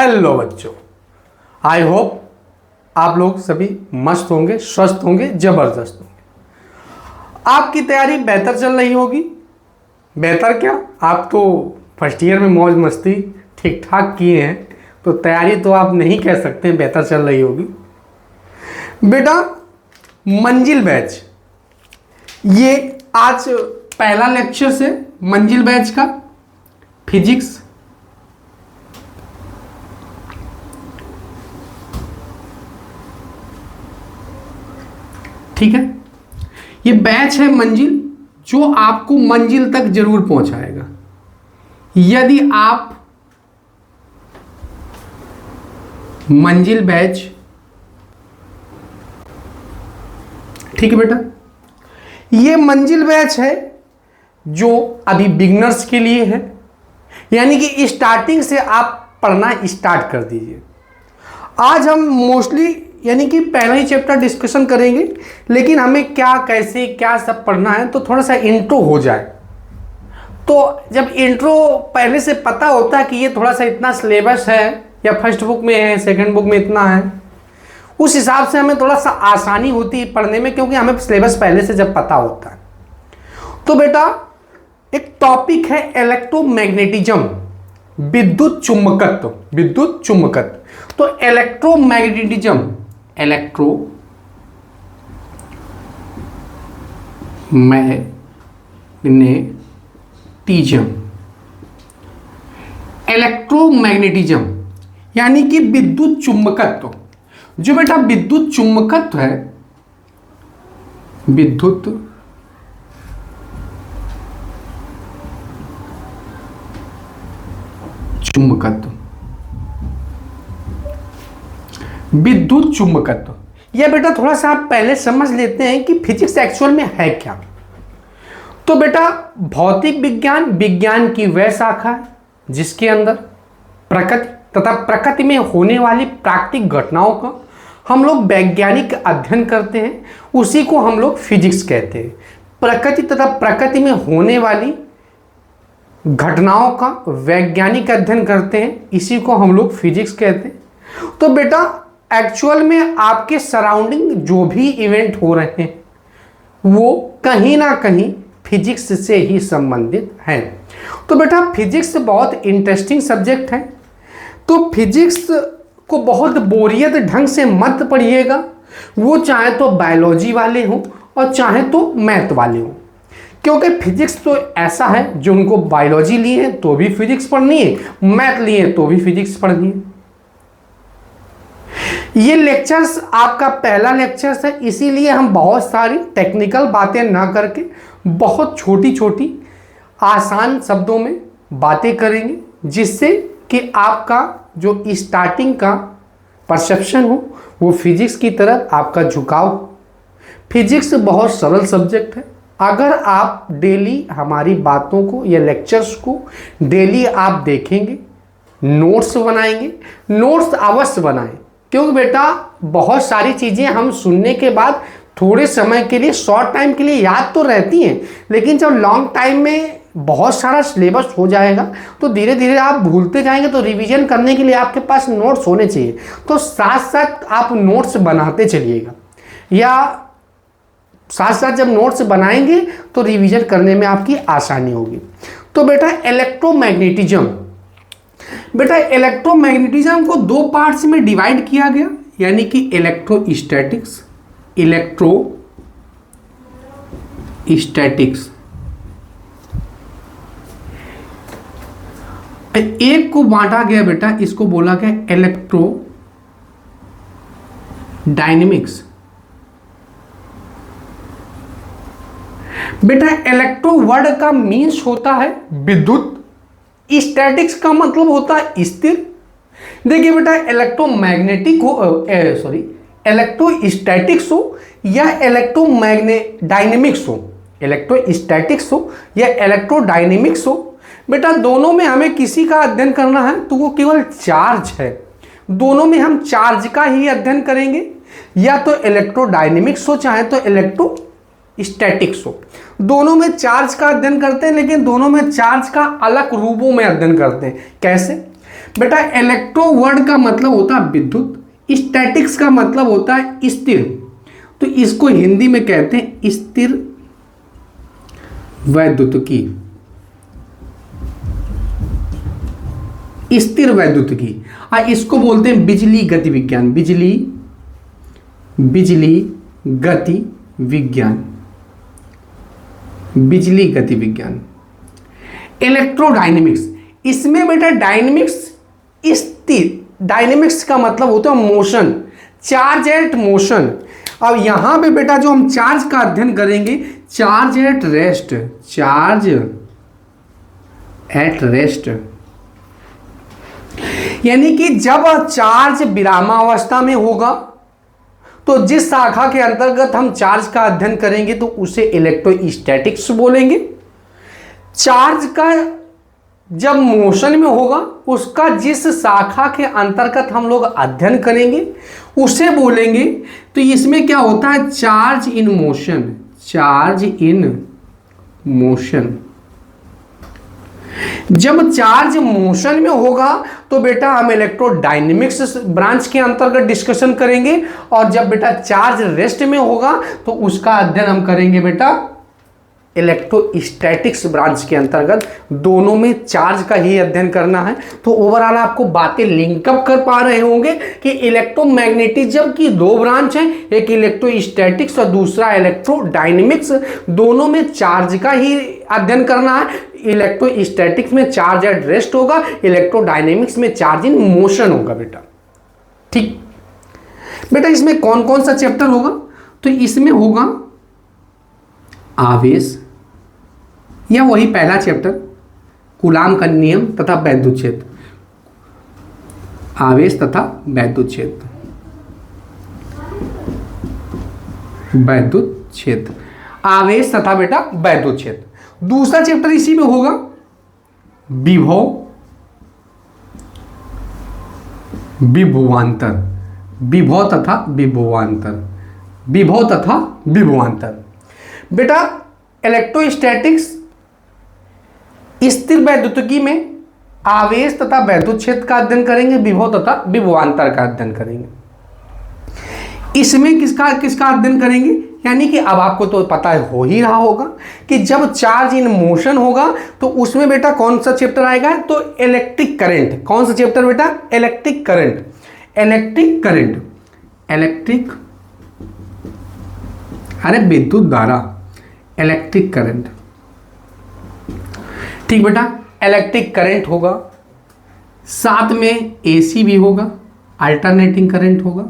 Hello बच्चों, I hope आप लोग सभी मस्त होंगे, स्वस्थ होंगे, जबरदस्त होंगे। आपकी तैयारी बेहतर चल रही होगी। बेहतर क्या, आप तो फर्स्ट ईयर में मौज मस्ती ठीक ठाक किए हैं, तो तैयारी तो आप नहीं कह सकते बेहतर चल रही होगी। बेटा, मंजिल बैच, ये आज पहला लेक्चर से मंजिल बैच का फिजिक्स, ठीक है। ये बैच है मंजिल, जो आपको मंजिल तक जरूर पहुंचाएगा। यदि आप मंजिल बैच, ठीक है बेटा, ये मंजिल बैच है जो अभी बिगनर्स के लिए है, यानी कि स्टार्टिंग से आप पढ़ना स्टार्ट कर दीजिए। आज हम मोस्टली यानी कि पहला ही चैप्टर डिस्कशन करेंगे, लेकिन हमें क्या कैसे क्या सब पढ़ना है तो थोड़ा सा इंट्रो हो जाए। तो जब इंट्रो पहले से पता होता है कि ये थोड़ा सा इतना सिलेबस है, या फर्स्ट बुक में है, सेकंड बुक में इतना है, उस हिसाब से हमें थोड़ा सा आसानी होती है पढ़ने में, क्योंकि हमें सिलेबस पहले से जब पता होता है। तो बेटा, एक टॉपिक है इलेक्ट्रोमैग्नेटिज्म, विद्युत चुंबकत्व। विद्युत चुंबकत्व, तो इलेक्ट्रोमैग्नेटिज्म, इलेक्ट्रोमैग्नेटिज्म यानी कि विद्युत चुंबकत्व। जो बेटा विद्युत चुंबकत्व है, विद्युत चुंबकत्व, विद्युत चुंबकत्व, यह बेटा थोड़ा सा आप पहले समझ लेते हैं कि फिजिक्स एक्चुअल में है क्या। तो बेटा, भौतिक विज्ञान विज्ञान की वह शाखा है जिसके अंदर प्रकृति तथा प्रकृति में होने वाली प्राकृतिक घटनाओं का हम लोग वैज्ञानिक अध्ययन करते हैं, उसी को हम लोग फिजिक्स कहते हैं। प्रकृति तथा प्रकृति में होने वाली घटनाओं का वैज्ञानिक अध्ययन करते हैं, इसी को हम लोग फिजिक्स कहते हैं। तो बेटा, एक्चुअल में आपके सराउंडिंग जो भी इवेंट हो रहे हैं वो कहीं ना कहीं फिजिक्स से ही संबंधित हैं। तो बेटा, फिजिक्स बहुत इंटरेस्टिंग सब्जेक्ट है। तो फिजिक्स को बहुत बोरियत ढंग से मत पढ़िएगा, वो चाहे तो बायोलॉजी वाले हों और चाहे तो मैथ वाले हों, क्योंकि फिजिक्स तो ऐसा है जो उनको बायोलॉजी लिए हैं तो भी फिजिक्स पढ़नी है, मैथ लिए तो भी फिजिक्स पढ़नी है। ये लेक्चर्स आपका पहला लेक्चर्स है, इसीलिए हम बहुत सारी टेक्निकल बातें ना करके बहुत छोटी छोटी आसान शब्दों में बातें करेंगे, जिससे कि आपका जो स्टार्टिंग का परसेप्शन हो वो फिजिक्स की तरफ आपका झुकाव हो। फिजिक्स बहुत सरल सब्जेक्ट है। अगर आप डेली हमारी बातों को या लेक्चर्स को डेली आप देखेंगे, नोट्स बनाएंगे, नोट्स अवश्य बनाएं, क्योंकि बेटा बहुत सारी चीज़ें हम सुनने के बाद थोड़े समय के लिए, शॉर्ट टाइम के लिए याद तो रहती हैं, लेकिन जब लॉन्ग टाइम में बहुत सारा सिलेबस हो जाएगा तो धीरे धीरे आप भूलते जाएंगे। तो रिवीजन करने के लिए आपके पास नोट्स होने चाहिए, तो साथ साथ आप नोट्स बनाते चलिएगा, या साथ साथ जब नोट्स बनाएंगे तो रिवीजन करने में आपकी आसानी होगी। तो बेटा इलेक्ट्रोमैग्नेटिज्म, बेटा इलेक्ट्रोमैग्नेटिज्म को दो पार्ट्स में डिवाइड किया गया, यानी कि इलेक्ट्रोस्टैटिक्स, इलेक्ट्रोस्टैटिक्स। एक को बांटा गया बेटा, इसको बोला गया इलेक्ट्रो डायनेमिक्स। बेटा इलेक्ट्रो वर्ड का मीन्स होता है विद्युत, स्टैटिक्स का मतलब होता है स्थिर। देखिए बेटा, इलेक्ट्रोमैग्नेटिक हो इलेक्ट्रोस्टैटिक्स हो या इलेक्ट्रोडायनेमिक्स हो, इलेक्ट्रोस्टैटिक्स हो या इलेक्ट्रोडायनेमिक्स हो, बेटा दोनों में हमें किसी का अध्ययन करना है तो वो केवल चार्ज है। दोनों में हम चार्ज का ही अध्ययन करेंगे, या तो इलेक्ट्रोडायनेमिक्स हो चाहे तो इलेक्ट्रोस्टैटिक्स हो। दोनों में चार्ज का अध्ययन करते हैं, लेकिन दोनों में चार्ज का अलग रूपों में अध्ययन करते हैं। कैसे? बेटा इलेक्ट्रो वर्ड का मतलब होता है विद्युत, स्टैटिक्स का मतलब होता है स्थिर, तो इसको हिंदी में कहते हैं स्थिर वैद्युतिकी। स्थिर वैद्युतिकी इसको बोलते हैं बिजली गति विज्ञान, बिजली गति विज्ञान, बिजली गति विज्ञान। इलेक्ट्रोडायनेमिक्स, इसमें बेटा डायनेमिक्स स्थिर, डायनेमिक्स का मतलब होता है मोशन, चार्ज एट मोशन। अब यहां पे बेटा जो हम चार्ज का अध्ययन करेंगे, charge at rest, charge at rest, यानी कि जब चार्ज विरामावस्था में होगा तो जिस शाखा के अंतर्गत हम चार्ज का अध्ययन करेंगे तो उसे इलेक्ट्रोस्टैटिक्स बोलेंगे। चार्ज का जब मोशन में होगा उसका जिस शाखा के अंतर्गत हम लोग अध्ययन करेंगे उसे बोलेंगे। तो इसमें क्या होता है, charge in motion, charge in motion. जब चार्ज मोशन में होगा तो बेटा हम इलेक्ट्रोडायनेमिक्स ब्रांच के अंतर्गत डिस्कशन करेंगे, और जब बेटा चार्ज रेस्ट में होगा तो उसका अध्ययन हम करेंगे बेटा इलेक्ट्रोस्टैटिक्स ब्रांच के अंतर्गत। दोनों में चार्ज का ही अध्ययन करना है। तो ओवरऑल आपको बातें लिंकअप कर पा रहे होंगे कि इलेक्ट्रोमैग्नेटिज्म की दो ब्रांच है, एक इलेक्ट्रोस्टैटिक्स और दूसरा इलेक्ट्रोडायनेमिक्स। दोनों में चार्ज का ही अध्ययन करना है। इलेक्ट्रोस्टैटिक्स में चार्ज एट रेस्ट होगा, इलेक्ट्रोडायनेमिक्स में चार्ज इन मोशन होगा बेटा। ठीक बेटा, इसमें कौन कौन सा चैप्टर होगा, तो इसमें होगा आवेश, या वही पहला चैप्टर कूलाम का नियम तथा वैद्युत क्षेत्र, आवेश तथा वैद्युत क्षेत्र, वैद्युत क्षेत्र, आवेश तथा बेटा वैद्युत क्षेत्र। दूसरा चैप्टर इसी में होगा विभव, विभवांतर, विभव तथा विभवांतर, विभव तथा विभवांतर। बेटा इलेक्ट्रोस्टैटिक्स स्थिर वैद्युतिकी में आवेश तथा वैद्युत क्षेत्र का अध्ययन करेंगे, विभव तथा विभवांतर का अध्ययन करेंगे। इसमें किसका अध्ययन करेंगे, यानी कि अब आपको तो पता हो ही रहा होगा कि जब चार्ज इन मोशन होगा तो उसमें बेटा कौन सा चैप्टर आएगा, तो इलेक्ट्रिक करंट। कौन सा चैप्टर बेटा, electric current, electric current, electric अरे विद्युत धारा, इलेक्ट्रिक करंट। ठीक बेटा, इलेक्ट्रिक करंट होगा, साथ में एसी भी होगा, अल्टरनेटिंग करंट होगा।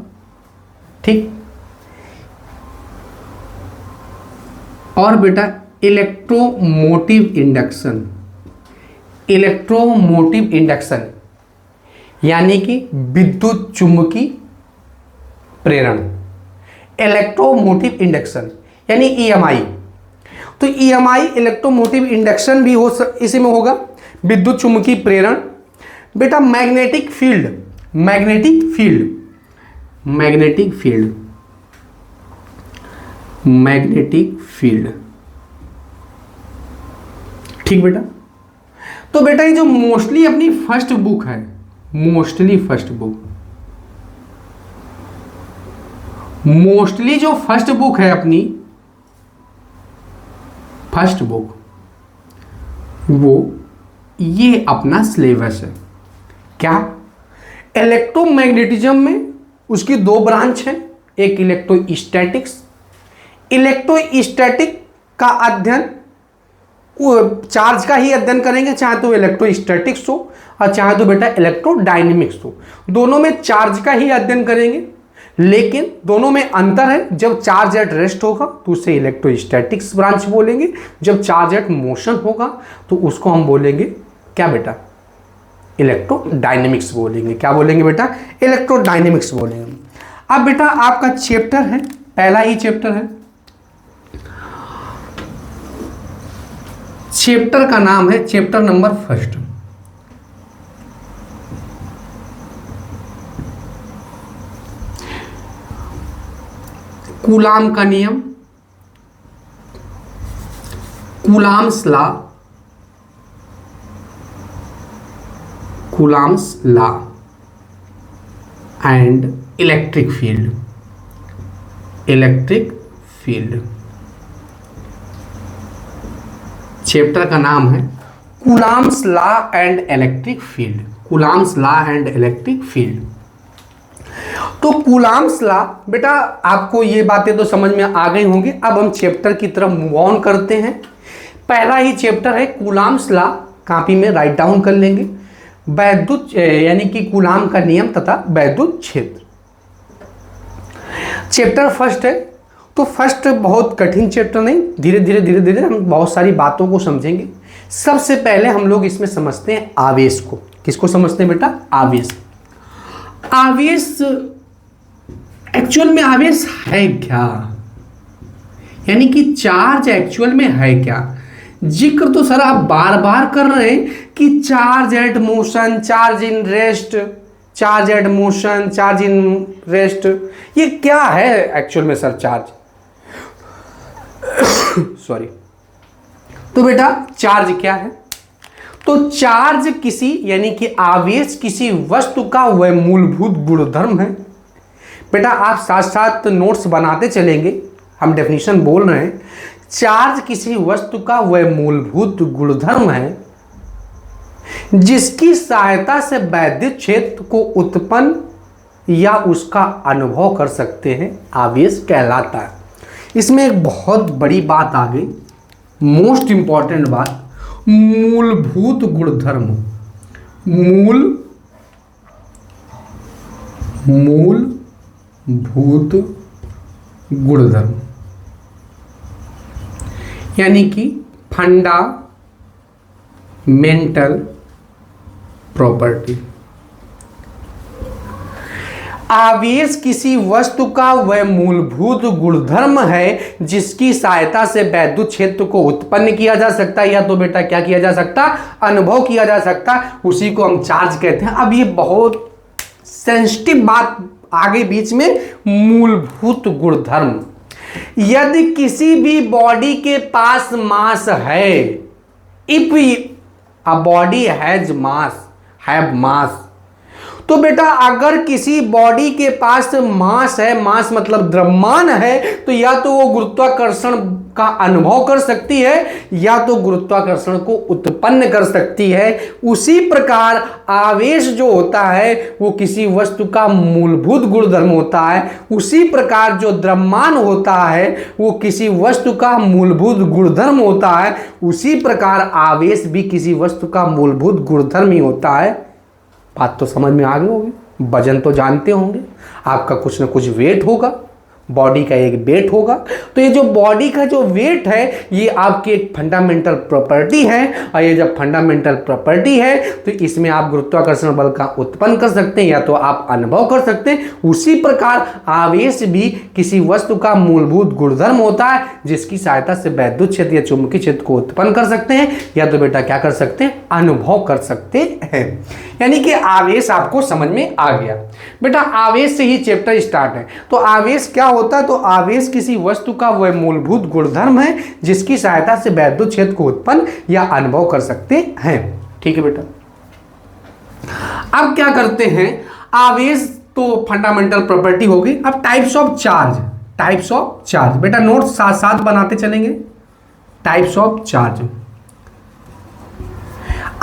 ठीक, और बेटा इलेक्ट्रोमोटिव इंडक्शन, इलेक्ट्रोमोटिव इंडक्शन यानी कि विद्युत चुंबकीय प्रेरण, इलेक्ट्रोमोटिव इंडक्शन यानी ईएमआई। तो ईएमआई इलेक्ट्रोमोटिव इंडक्शन भी इसी में होगा, विद्युत चुंबकीय प्रेरण। बेटा magnetic field, magnetic field, magnetic field, magnetic field. ठीक बेटा, तो बेटा ये जो मोस्टली अपनी फर्स्ट बुक है, मोस्टली फर्स्ट बुक, मोस्टली जो फर्स्ट बुक है अपनी फर्स्ट बुक, वो ये अपना सिलेबस है। क्या, इलेक्ट्रोमैग्नेटिज्म में उसकी दो ब्रांच है, एक इलेक्ट्रोस्टैटिक्स, इलेक्ट्रोस्टैटिक का अध्ययन चार्ज का ही अध्ययन करेंगे, चाहे तो इलेक्ट्रोस्टैटिक्स हो और चाहे तो बेटा इलेक्ट्रोडायनेमिक्स हो। दोनों में चार्ज का ही अध्ययन करेंगे, लेकिन दोनों में अंतर है। जब चार्ज एट रेस्ट होगा तो उसे इलेक्ट्रोस्टैटिक्स ब्रांच बोलेंगे, जब चार्ज एट मोशन होगा तो उसको हम बोलेंगे क्या बेटा, इलेक्ट्रोडायनेमिक्स बोलेंगे। क्या बोलेंगे बेटा, इलेक्ट्रोडायनेमिक्स बोलेंगे। अब बेटा आपका चैप्टर है, पहला ही चैप्टर है, चैप्टर का नाम है चैप्टर नंबर फर्स्ट, कूलाम का नियम, coulombs law, Coulomb's law and electric field, electric field. Chapter का नाम है Coulomb's law and electric field, Coulomb's law and electric field. तो कूलॉम्स लॉ, बेटा आपको ये बातें तो समझ में आ गई होंगी। अब हम चैप्टर की तरफ मूव ऑन करते हैं। पहला ही चैप्टर है कूलॉम्स लॉ, कॉपी में राइट डाउन कर लेंगे। वैद्युत यानी कि कूलॉम का नियम तथा वैद्युत क्षेत्र, चैप्टर फर्स्ट है। तो फर्स्ट बहुत कठिन चैप्टर नहीं, धीरे धीरे हम बहुत सारी बातों को समझेंगे। सबसे पहले हम लोग इसमें समझते हैं आवेश को। किसको समझते हैं बेटा? आवेश। आवेश एक्चुअल में आवेश है क्या, यानी कि चार्ज एक्चुअल में है क्या? जिक्र तो सर आप बार बार कर रहे हैं कि charge at motion, charge in rest, charge at motion, charge in rest. ये क्या है एक्चुअल में सर चार्ज? सॉरी। तो बेटा चार्ज क्या है? तो चार्ज किसी यानी कि आवेश किसी वस्तु का वह मूलभूत गुणधर्म है। बेटा आप साथ साथ नोट्स बनाते चलेंगे, हम डेफिनेशन बोल रहे हैं। चार्ज किसी वस्तु का वह मूलभूत गुणधर्म है जिसकी सहायता से वैद्युत क्षेत्र को उत्पन्न या उसका अनुभव कर सकते हैं, आवेश कहलाता है। इसमें एक बहुत बड़ी बात आ गई, मोस्ट इंपॉर्टेंट बात, मूलभूत गुणधर्म। मूलभूत गुणधर्म यानी कि फंडामेंटल प्रॉपर्टी। आवेश किसी वस्तु का वह मूलभूत गुणधर्म है जिसकी सहायता से वैद्युत क्षेत्र को उत्पन्न किया जा सकता है, या तो बेटा क्या किया जा सकता, अनुभव किया जा सकता, उसी को हम चार्ज कहते हैं। अब ये बहुत सेंसिटिव बात आगे बीच में, मूलभूत गुणधर्म। यदि किसी भी बॉडी के पास मास है, if a body has mass, have मास, तो बेटा अगर किसी बॉडी के पास मास है, मास मतलब द्रव्यमान है, तो या तो वो गुरुत्वाकर्षण का अनुभव कर सकती है या तो गुरुत्वाकर्षण को उत्पन्न कर सकती है। उसी प्रकार आवेश जो होता है वो किसी वस्तु का मूलभूत गुणधर्म होता है। उसी प्रकार जो द्रव्यमान होता है वो किसी वस्तु का मूलभूत गुणधर्म होता है। उसी प्रकार आवेश भी किसी वस्तु का मूलभूत गुणधर्म ही होता है। बात तो समझ में आ गई होगी। वजन तो जानते होंगे, आपका कुछ ना कुछ वेट होगा, बॉडी का एक वेट होगा। तो ये जो बॉडी का जो वेट है ये आपकी एक फंडामेंटल प्रॉपर्टी है, और ये जब फंडामेंटल प्रॉपर्टी है तो इसमें आप गुरुत्वाकर्षण बल का उत्पन्न कर सकते हैं या तो आप अनुभव कर सकते हैं। उसी प्रकार आवेश भी किसी वस्तु का मूलभूत गुणधर्म होता है जिसकी सहायता से वैद्युत क्षेत्र या चुंबकीय क्षेत्र को उत्पन्न कर सकते हैं या तो बेटा क्या कर सकते हैं, अनुभव कर सकते हैं। यानी कि आवेश आपको समझ में आ गया। बेटा आवेश से ही चैप्टर स्टार्ट है। तो आवेश क्या होता है? तो आवेश किसी वस्तु का वह मूलभूत गुणधर्म है जिसकी सहायता से वैद्युत क्षेत्र को उत्पन्न या अनुभव कर सकते हैं। ठीक है बेटा। अब क्या करते हैं, आवेश तो फंडामेंटल प्रॉपर्टी होगी। अब types of charge, types of charge बेटा नोट साथ साथ बनाते चलेंगे। टाइप्स ऑफ चार्ज,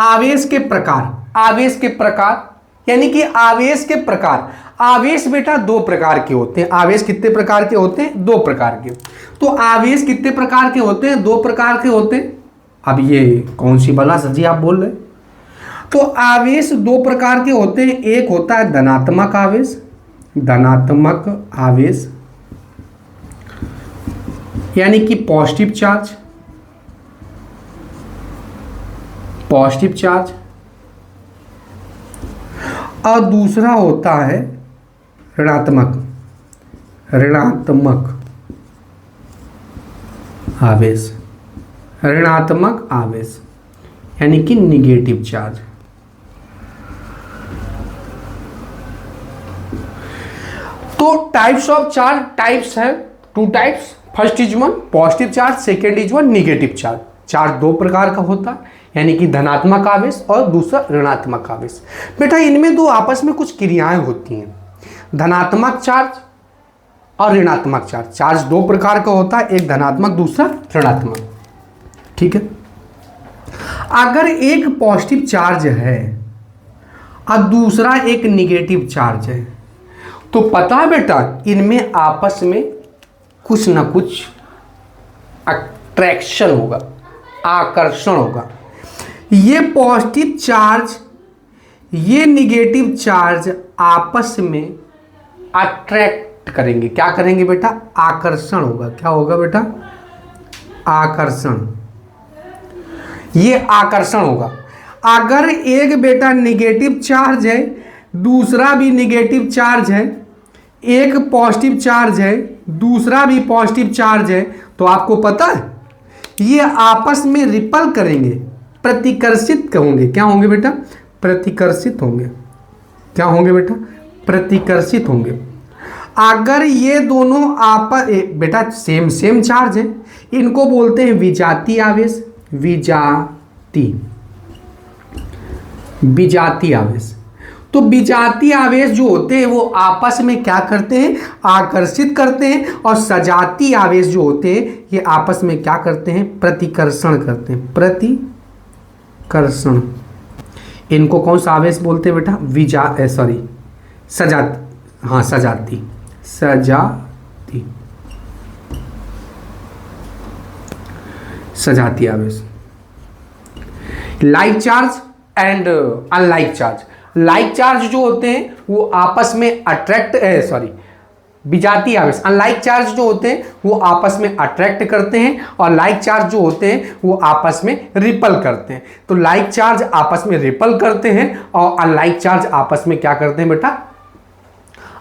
आवेश के प्रकार, आवेश के प्रकार यानी कि आवेश के प्रकार। आवेश बेटा दो प्रकार के होते हैं। आवेश कितने प्रकार के होते हैं? दो प्रकार के। तो आवेश कितने प्रकार के होते हैं? दो प्रकार के होते हैं। अब ये कौन सी बला सर जी आप बोल रहे हैं? तो आवेश दो प्रकार के होते हैं। एक होता है धनात्मक आवेश, धनात्मक आवेश यानी कि पॉजिटिव चार्ज, पॉजिटिव चार्ज। और दूसरा होता है ऋणात्मक, ऋणात्मक आवेश, ऋणात्मक आवेश यानी कि निगेटिव चार्ज। तो टाइप्स ऑफ चार्ज, टाइप्स है two types. First is one positive charge, second is one negative charge. Charge दो प्रकार का होता है, यानी कि धनात्मक आवेश और दूसरा ऋणात्मक आवेश। बेटा इनमें दो आपस में कुछ क्रियाएं होती हैं, धनात्मक चार्ज और ऋणात्मक चार्ज। चार्ज दो प्रकार का होता है, एक धनात्मक दूसरा ऋणात्मक। ठीक है, अगर एक पॉजिटिव चार्ज है और दूसरा एक निगेटिव चार्ज है तो पता है बेटा इनमें आपस में कुछ ना कुछ अट्रैक्शन होगा, आकर्षण होगा। ये पॉजिटिव चार्ज ये निगेटिव चार्ज आपस में अट्रैक्ट करेंगे। क्या करेंगे बेटा? आकर्षण होगा। क्या होगा बेटा? आकर्षण। ये आकर्षण होगा। अगर एक बेटा निगेटिव चार्ज है, दूसरा भी निगेटिव चार्ज है, एक पॉजिटिव चार्ज है, दूसरा भी पॉजिटिव चार्ज है, तो आपको पता है ये आपस में रिपल करेंगे, प्रतिकर्षित होंगे। क्या होंगे बेटा? प्रतिकर्षित होंगे। क्या होंगे बेटा? प्रतिकर्षित होंगे। अगर ये दोनों आपस बेटा सेम चार्ज है, इनको बोलते हैं विजातीय आवेश। विजातीय आवेश। तो विजातीय आवेश जो होते हैं वो आपस में क्या करते हैं? आकर्षित करते हैं। और सजातीय आवेश जो होते हैं ये आपस में क्या करते हैं? प्रतिकर्षण करते हैं। प्रतिकर्षण। इनको कौन सा आवेश बोलते हैं बेटा? सजाती। हाँ, सजाती। सजातीय आवेश। Like charge and unlike charge. Like charge जो होते हैं वो आपस में विजातीय आवेश। अनलाइक चार्ज जो होते हैं वो आपस में अट्रैक्ट करते हैं और लाइक चार्ज जो होते हैं वो आपस में रिपल करते हैं। तो लाइक चार्ज आपस में रिपल करते हैं और अनलाइक चार्ज आपस में क्या करते हैं बेटा?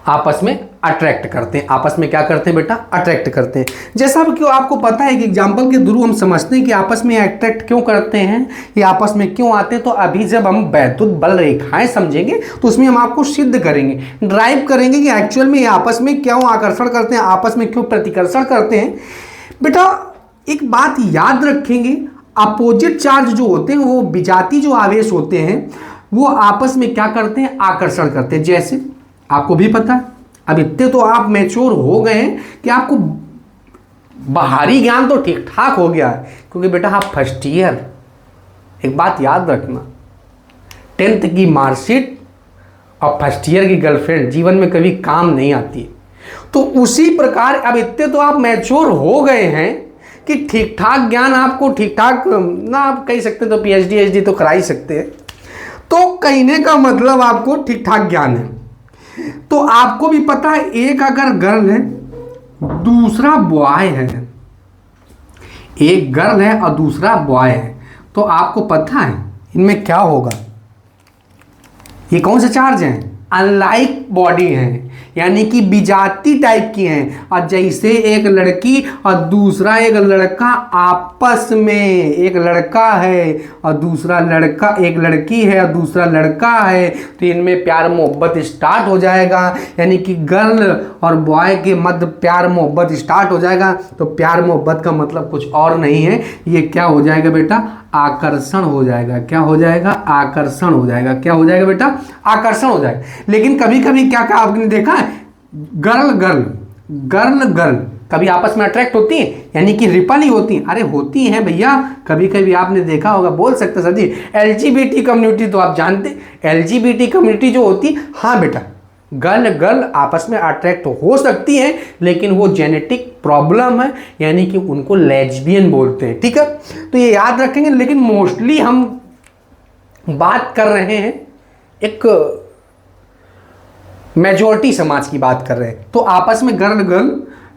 आपस में अट्रैक्ट करते हैं। आपस में क्या करते हैं बेटा? अट्रैक्ट करते हैं। जैसा कि आपको पता है कि एग्जाम्पल के थ्रू हम समझते हैं कि आपस में अट्रैक्ट क्यों करते हैं, ये आपस में क्यों आते हैं। तो अभी जब हम वैद्युत बल रेखाएं समझेंगे तो उसमें हम आपको सिद्ध करेंगे, ड्राइव करेंगे कि एक्चुअल में ये आपस में क्यों आकर्षण करते हैं, आपस में क्यों प्रतिकर्षण करते हैं। बेटा एक बात याद रखेंगे, अपोजिट चार्ज जो होते हैं वो विजातीय जो आवेश होते हैं वो आपस में क्या करते हैं? आकर्षण करते हैं। जैसे आपको भी पता है, अब इतने तो आप मैच्योर हो गए हैं कि आपको बाहरी ज्ञान तो ठीक ठाक हो गया है, क्योंकि बेटा आप फर्स्ट ईयर। एक बात याद रखना, 10th की मार्कशीट और फर्स्ट ईयर की गर्लफ्रेंड जीवन में कभी काम नहीं आती है। तो उसी प्रकार अब इतने तो आप मैच्योर हो गए हैं कि ठीक ठाक ज्ञान आपको ठीक ठाक ना आप कह सकते तो PhD तो करा ही सकते हैं। तो कहने का मतलब आपको ठीक ठाक ज्ञान है। तो आपको भी पता है एक अगर गर्ल है दूसरा बॉय है, एक गर्ल है और दूसरा बॉय है, तो आपको पता है इनमें क्या होगा? ये कौन से चार्ज हैं? अनलाइक बॉडी हैं, यानी कि विजातीय टाइप की हैं। और जैसे एक लड़की और दूसरा एक लड़का आपस में, एक लड़का है और दूसरा लड़का, एक लड़की है और दूसरा लड़का है, तो इनमें प्यार मोहब्बत स्टार्ट हो जाएगा। यानी कि गर्ल और बॉय के मध्य प्यार मोहब्बत स्टार्ट हो जाएगा। तो प्यार मोहब्बत का मतलब कुछ और नहीं है, ये क्या हो जाएगा बेटा? आकर्षण हो जाएगा। क्या हो जाएगा? आकर्षण हो जाएगा। क्या हो जाएगा बेटा? आकर्षण हो जाएगा। लेकिन कभी कभी क्या क्या आपने देखा है, गर्ल कभी आपस में अट्रैक्ट होती हैं, यानी कि रिपल ही होती हैं। अरे होती हैं भैया, कभी कभी आपने देखा होगा, बोल सकते सर जी LGBT कम्युनिटी तो आप जानते, LGBT कम्युनिटी जो होती है, हाँ बेटा गर्ल आपस में अट्रैक्ट हो सकती है, लेकिन वो जेनेटिक प्रॉब्लम है, यानी कि उनको लेस्बियन बोलते हैं। ठीक है, तो ये याद रखेंगे। लेकिन मोस्टली हम बात कर रहे हैं एक मेजॉरिटी समाज की बात कर रहे हैं। तो आपस में गर्ल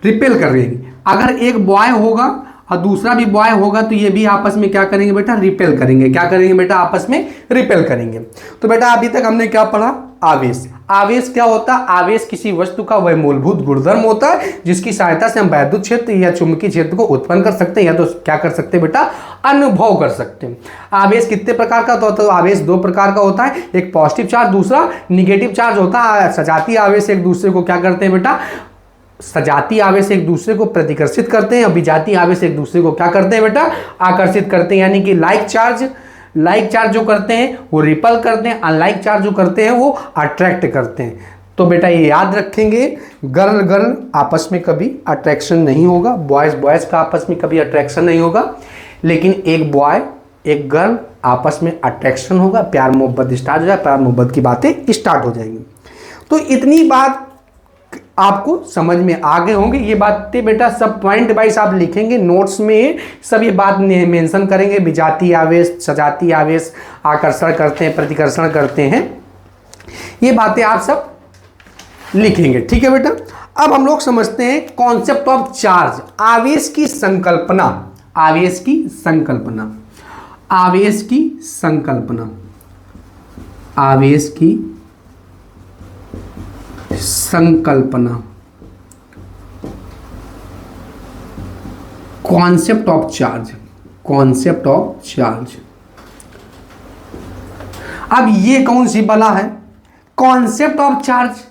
रिपेल कर रही है। अगर एक बॉय होगा और दूसरा भी बॉय होगा तो ये भी आपस में क्या करेंगे बेटा? रिपेल करेंगे। क्या करेंगे बेटा? आपस में रिपेल करेंगे। तो बेटा अभी तक हमने क्या पढ़ा? आवेश। आवेश क्या होता है? आवेश किसी वस्तु का वह मूलभूत गुणधर्म होता है जिसकी सहायता से हम वैद्युत क्षेत्र या चुंबकीय क्षेत्र को उत्पन्न कर सकते हैं, या तो क्या कर सकते हैं बेटा? अनुभव कर सकते हैं। आवेश कितने प्रकार का होता है? तो आवेश दो प्रकार का होता है, एक पॉजिटिव चार्ज, दूसरा निगेटिव चार्ज होता है। सजातीय आवेश एक दूसरे को क्या करते हैं बेटा? सजातीय आवेश एक दूसरे को प्रतिकर्षित करते हैं और विजातीय आवेश एक दूसरे को क्या करते हैं बेटा? आकर्षित करते हैं। यानी कि लाइक चार्ज लाइक चार्ज जो करते हैं वो रिपल करते हैं, अनलाइक चार्ज जो करते हैं वो अट्रैक्ट करते हैं। तो बेटा ये याद रखेंगे, गर्ल गर्ल आपस में कभी अट्रैक्शन नहीं होगा, बॉयज बॉयज का आपस में कभी अट्रैक्शन नहीं होगा, लेकिन एक बॉय एक गर्ल आपस में अट्रैक्शन होगा, प्यार मोहब्बत स्टार्ट हो जाए, प्यार मोहब्बत की बातें स्टार्ट हो जाएंगी। तो इतनी बात आपको समझ में आ गए होंगे। ये बातें बेटा सब पॉइंट वाइज आप लिखेंगे नोट्स में, सब ये बात मेंशन करेंगे। विजातीय आवेश, सजातीय आवेश, आकर्षण करते हैं, प्रतिकर्षण करते हैं, ये बातें आप सब लिखेंगे, ठीक है बेटा। अब हम लोग समझते हैं कॉन्सेप्ट ऑफ चार्ज, आवेश की संकल्पना, आवेश की संकल्पना, आवेश की संकल्पना, आवेश की संकल्पना, concept of charge, concept of charge. अब ये कौन सी बला है कॉन्सेप्ट ऑफ चार्ज?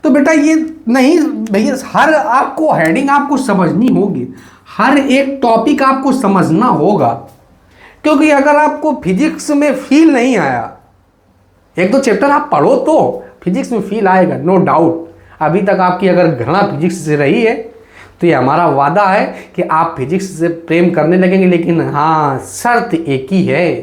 तो बेटा ये नहीं भैया, हर आपको हेडिंग आपको समझनी होगी, हर एक टॉपिक आपको समझना होगा, क्योंकि अगर आपको फिजिक्स में फील नहीं आया, एक दो चैप्टर आप पढ़ो तो फिजिक्स में फील आएगा, नो डाउट। अभी तक आपकी अगर घृणा फिजिक्स से रही है तो ये हमारा वादा है कि आप फिजिक्स से प्रेम करने लगेंगे, लेकिन हाँ शर्त एक ही है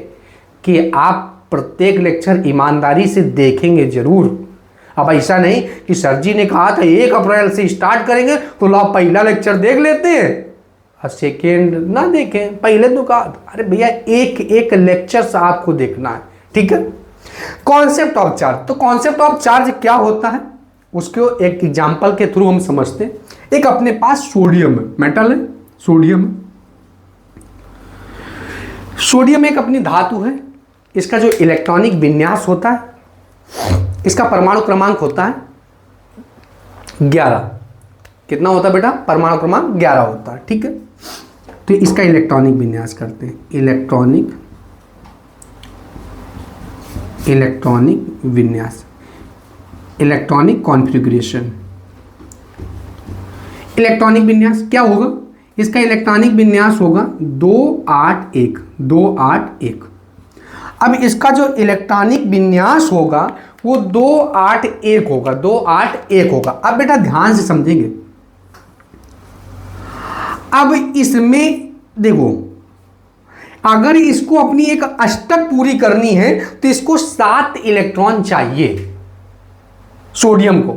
कि आप प्रत्येक लेक्चर ईमानदारी से देखेंगे जरूर। अब ऐसा नहीं कि सर जी ने कहा था 1 अप्रैल से स्टार्ट करेंगे तो लो पहला लेक्चर देख लेते हैं और सेकेंड ना देखें, पहले तो कहा। अरे भैया एक एक लेक्चर आपको देखना है, ठीक है। कॉन्सेप्ट ऑफ चार्ज, तो कॉन्सेप्ट ऑफ चार्ज क्या होता है उसको एक एग्जांपल के थ्रू हम समझते हैं। एक अपने पास सोडियम है, मेटल है, सोडियम। सोडियम एक अपनी धातु है, इसका जो इलेक्ट्रॉनिक विन्यास होता है, इसका परमाणु क्रमांक होता है 11। कितना होता है बेटा? परमाणु क्रमांक 11 होता है, ठीक है। तो इसका इलेक्ट्रॉनिक विन्यास करते हैं, इलेक्ट्रॉनिक विन्यास, इलेक्ट्रॉनिक कॉन्फ़िगरेशन। इलेक्ट्रॉनिक विन्यास क्या होगा? इसका इलेक्ट्रॉनिक विन्यास होगा 281, 281। अब इसका जो इलेक्ट्रॉनिक विन्यास होगा वो 281 होगा, 281 होगा। अब बेटा ध्यान से समझेंगे, अब इसमें देखो, अगर इसको अपनी एक अष्टक पूरी करनी है तो इसको 7 इलेक्ट्रॉन चाहिए सोडियम को,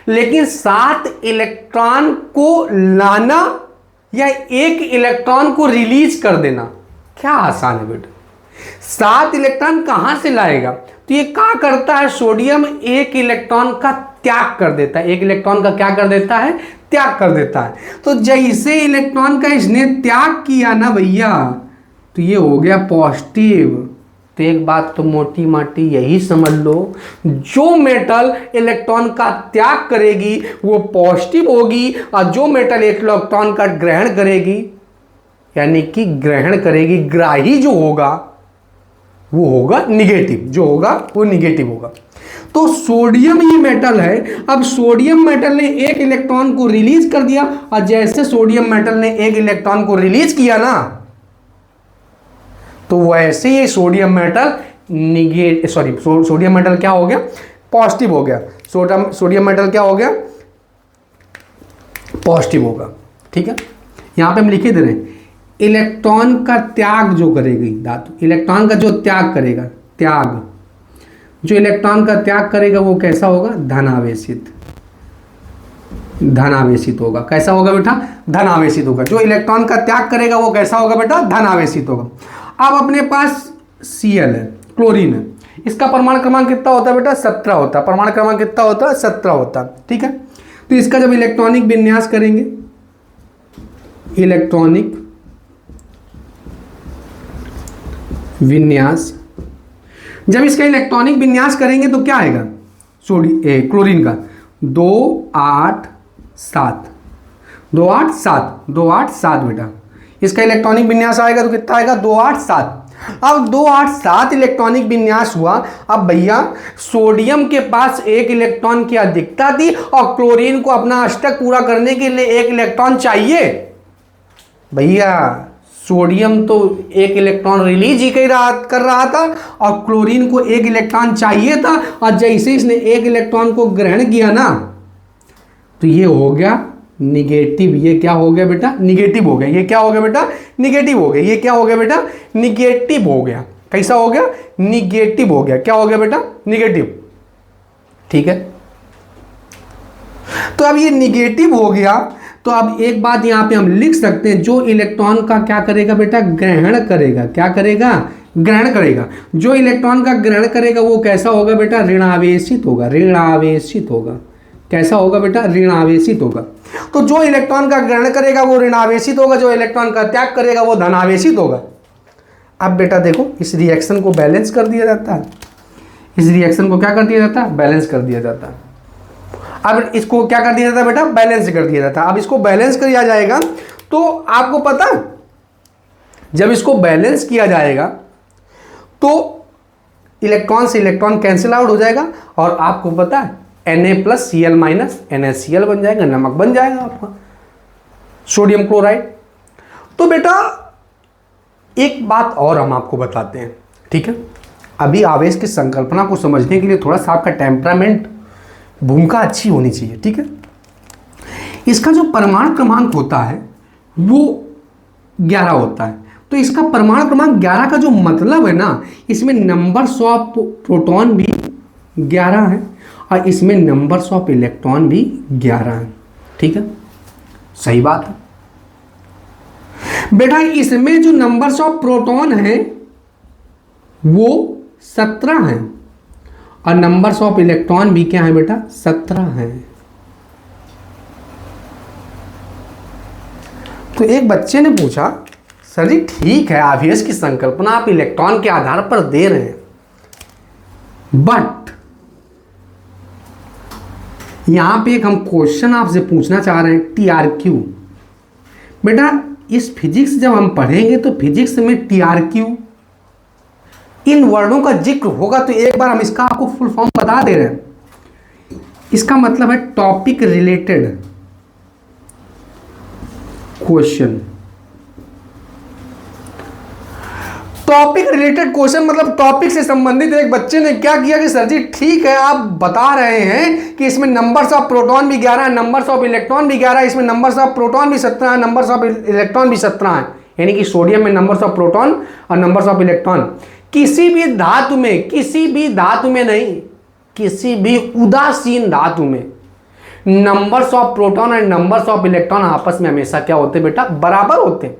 लेकिन 7 इलेक्ट्रॉन को लाना या 1 इलेक्ट्रॉन को रिलीज कर देना क्या आसान है बेटा? 7 इलेक्ट्रॉन कहां से लाएगा? तो ये क्या करता है, सोडियम 1 इलेक्ट्रॉन का त्याग कर देता है, 1 इलेक्ट्रॉन का क्या कर देता है? त्याग कर देता है। तो जैसे इलेक्ट्रॉन का इसने त्याग किया ना भैया, तो ये हो गया पॉजिटिव। तो एक बात तो मोटी माटी यही समझ लो, जो मेटल इलेक्ट्रॉन का त्याग करेगी वो पॉजिटिव होगी, और जो मेटल इलेक्ट्रॉन का ग्रहण करेगी, यानी कि ग्रहण करेगी, ग्राही जो होगा वो होगा निगेटिव, जो होगा वो निगेटिव होगा। तो सोडियम ये मेटल है, अब सोडियम मेटल ने 1 इलेक्ट्रॉन को रिलीज कर दिया, और जैसे सोडियम मेटल ने 1 इलेक्ट्रॉन को रिलीज किया ना, तो वैसे ये सोडियम मेटल सोडियम मेटल क्या हो गया? पॉजिटिव हो गया। सोडियम मेटल क्या हो गया? पॉजिटिव होगा, ठीक है। यहां पे हम लिखे दे रहे हैं इलेक्ट्रॉन का त्याग जो करेगी धातु, इलेक्ट्रॉन का जो त्याग करेगा, त्याग जो इलेक्ट्रॉन का त्याग करेगा वो कैसा होगा? धनावेशित, धनावेशित होगा। कैसा होगा बेटा? धनावेशित होगा। जो इलेक्ट्रॉन का त्याग करेगा वो कैसा होगा बेटा? धनावेशित होगा। अब अपने पास Cl है, क्लोरीन है, इसका परमाणु क्रमांक कितना होता है बेटा? 17 होता है। परमाणु क्रमांक कितना होता है? 17 होता है, ठीक है। तो इसका जब इलेक्ट्रॉनिक विन्यास करेंगे, इलेक्ट्रॉनिक विन्यास, जब इसका इलेक्ट्रॉनिक विन्यास करेंगे तो क्या आएगा? क्लोरीन का 287, 287 बेटा, इसका इलेक्ट्रॉनिक विन्यास आएगा तो कितना आएगा? 287। अब 287 इलेक्ट्रॉनिक विन्यास हुआ। अब भैया सोडियम के पास 1 इलेक्ट्रॉन की अधिकता थी, और क्लोरीन को अपना अष्टक पूरा करने के लिए 1 इलेक्ट्रॉन चाहिए। भैया सोडियम तो एक इलेक्ट्रॉन रिलीज ही कर रहा था और क्लोरीन को एक इलेक्ट्रॉन चाहिए था, और जैसे इसने एक इलेक्ट्रॉन को ग्रहण किया ना तो ये हो गया निगेटिव। ये क्या हो गया बेटा? निगेटिव हो गया। ये क्या हो गया बेटा? निगेटिव हो गया। ये क्या हो गया बेटा? निगेटिव हो गया। कैसा हो गया? निगेटिव हो गया। क्या हो गया बेटा? निगेटिव। ठीक है, तो अब ये निगेटिव हो गया, तो अब एक बात यहां पे हम लिख सकते हैं, जो इलेक्ट्रॉन का क्या करेगा बेटा? ग्रहण करेगा। क्या करेगा? ग्रहण करेगा। जो इलेक्ट्रॉन का ग्रहण करेगा वो कैसा होगा बेटा? ऋणावेशित होगा। ऋणावेशित होगा। कैसा होगा बेटा? ऋणावेशित होगा। तो जो इलेक्ट्रॉन का ग्रहण करेगा वो ऋणावेशित होगा, जो इलेक्ट्रॉन का त्याग करेगा वो धनावेशित होगा। अब बेटा देखो, इस रिएक्शन को बैलेंस कर दिया जाता है। इस रिएक्शन को क्या कर दिया जाता है? बैलेंस कर दिया जाता है। अब इसको क्या कर दिया जाता है बेटा? बैलेंस कर दिया जाता है। अब इसको बैलेंस किया जाएगा तो आपको पता है, जब इसको बैलेंस किया जाएगा तो इलेक्ट्रॉन से इलेक्ट्रॉन कैंसिल आउट हो जाएगा, और आपको पता है Na+Cl- NaCl बन जाएगा, नमक बन जाएगा आपका, सोडियम क्लोराइड। तो बेटा एक बात और हम आपको बताते हैं, ठीक है? अभी आवेश की संकल्पना को समझने के लिए थोड़ा सा आपका टेम्परामेंट, भूमिका अच्छी होनी चाहिए, ठीक है? इसका जो परमाणु क्रमांक होता है वो 11 होता है। तो इसका परमाणु क्रमांक 11 का जो मतलब है ना, इसमें नंबर्स ऑफ प्रोटॉन भी 11 है और इसमें नंबर्स ऑफ इलेक्ट्रॉन भी 11 है। ठीक है, सही बात है बेटा। इसमें जो नंबर्स ऑफ प्रोटॉन है वो 17 है और नंबर्स ऑफ इलेक्ट्रॉन भी क्या है बेटा? 17 है। तो एक बच्चे ने पूछा, सर जी ठीक है आवेश की संकल्पना आप इलेक्ट्रॉन के आधार पर दे रहे हैं, बट यहां पे एक हम क्वेश्चन आपसे पूछना चाह रहे हैं, TRQ। बेटा इस फिजिक्स जब हम पढ़ेंगे तो फिजिक्स में TRQ इन वर्डों का जिक्र होगा, तो एक बार हम इसका आपको फुल फॉर्म बता दे रहे हैं। इसका मतलब है topic related question. Topic related question मतलब टॉपिक से संबंधित। एक बच्चे ने क्या किया कि सर जी ठीक है आप बता रहे हैं कि इसमें नंबर्स ऑफ प्रोटॉन भी 11 है, नंबर्स ऑफ इलेक्ट्रॉन भी 11 है, इसमें नंबर्स ऑफ प्रोटॉन भी 17 है, नंबर्स ऑफ इलेक्ट्रॉन भी 17 है, यानी कि सोडियम में नंबर्स ऑफ प्रोटॉन और नंबर्स ऑफ इलेक्ट्रॉन। किसी भी धातु में, किसी भी धातु में नहीं, किसी भी उदासीन धातु में नंबर्स ऑफ प्रोटॉन और नंबर्स ऑफ इलेक्ट्रॉन आपस में हमेशा क्या होते बेटा? बराबर होते।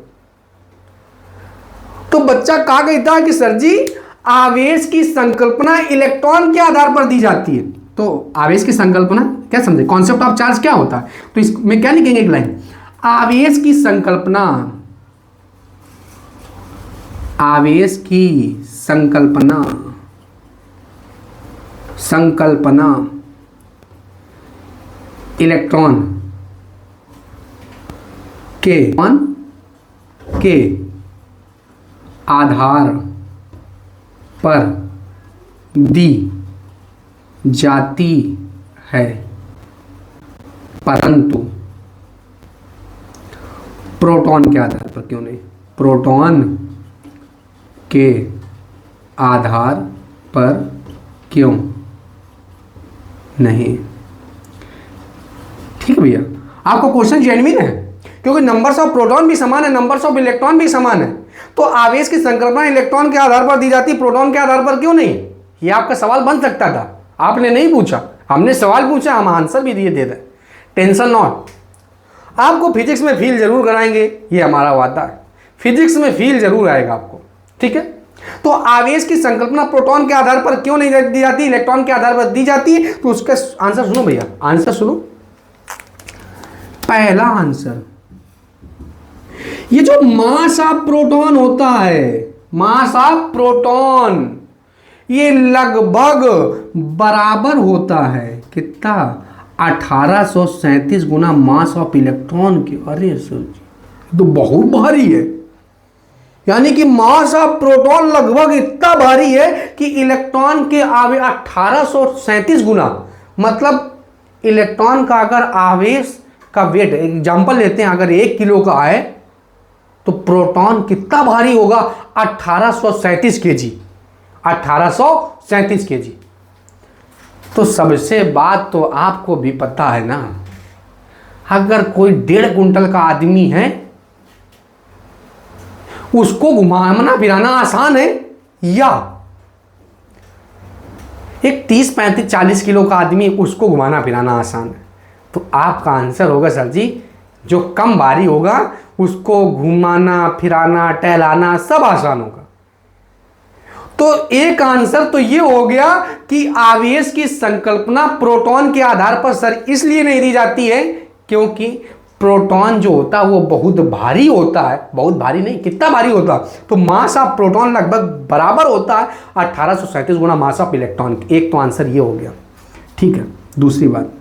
तो बच्चा कहा कहता है कि सर जी आवेश की संकल्पना इलेक्ट्रॉन के आधार पर दी जाती है। तो आवेश की संकल्पना क्या समझे? कॉन्सेप्ट ऑफ चार्ज क्या होता है? तो इसमें क्या लिखेंगे? एक लाइन, आवेश की संकल्पना, आवेश की संकल्पना, संकल्पना इलेक्ट्रॉन के आधार पर दी जाती है, परंतु प्रोटॉन के आधार पर क्यों नहीं? प्रोटॉन के आधार पर क्यों नहीं? ठीक है भैया, आपको क्वेश्चन जेन्युइन है क्योंकि नंबर्स ऑफ प्रोटॉन भी समान है, नंबर्स ऑफ इलेक्ट्रॉन भी समान है। तो आवेश की संकल्पना इलेक्ट्रॉन के आधार पर दी जाती, प्रोटॉन के आधार पर क्यों नहीं? ये आपका सवाल बन सकता था, आपने नहीं पूछा, हमने सवाल पूछा, हम आंसर भी दिए देते। टेंशन नॉट, आपको फिजिक्स में फील जरूर कराएंगे, ये हमारा वादा है। फिजिक्स में फील जरूर आएगा आपको, ठीक है? तो आवेश की संकल्पना प्रोटॉन के आधार पर क्यों नहीं दी जाती, इलेक्ट्रॉन के आधार पर दी जाती है? तो उसका आंसर सुनो भैया, आंसर सुनो। पहला आंसर, ये जो मास ऑफ प्रोटॉन होता है, मास ऑफ प्रोटॉन, ये लगभग बराबर होता है कितना? 1837 गुना मास ऑफ इलेक्ट्रॉन के। अरे सर तो बहुत भारी है, यानी कि मास ऑफ प्रोटॉन लगभग इतना भारी है कि इलेक्ट्रॉन के 1837 गुना। मतलब इलेक्ट्रॉन का अगर आवेश का वेट, एग्जांपल लेते हैं, अगर 1 किलो का है तो प्रोटॉन कितना भारी होगा? 1837 केजी। 1837 केजी। तो सबसे बात तो आपको भी पता है ना, अगर कोई 1.5 कुंटल का आदमी है, उसको घुमाना फिराना आसान है, या एक 30, 35, 40 किलो का आदमी उसको घुमाना फिराना आसान है? तो आपका आंसर होगा सर जी, जो कम भारी होगा उसको घुमाना फिराना टहलाना सब आसान होगा। तो एक आंसर तो ये हो गया कि आवेश की संकल्पना प्रोटॉन के आधार पर सर इसलिए नहीं दी जाती है क्योंकि प्रोटॉन जो होता है वो बहुत भारी होता है। बहुत भारी नहीं, कितना भारी होता है? तो मास ऑफ प्रोटॉन लगभग बराबर होता है 1837 गुना मास ऑफ इलेक्ट्रॉन। एक तो आंसर ये हो गया। ठीक है, दूसरी बात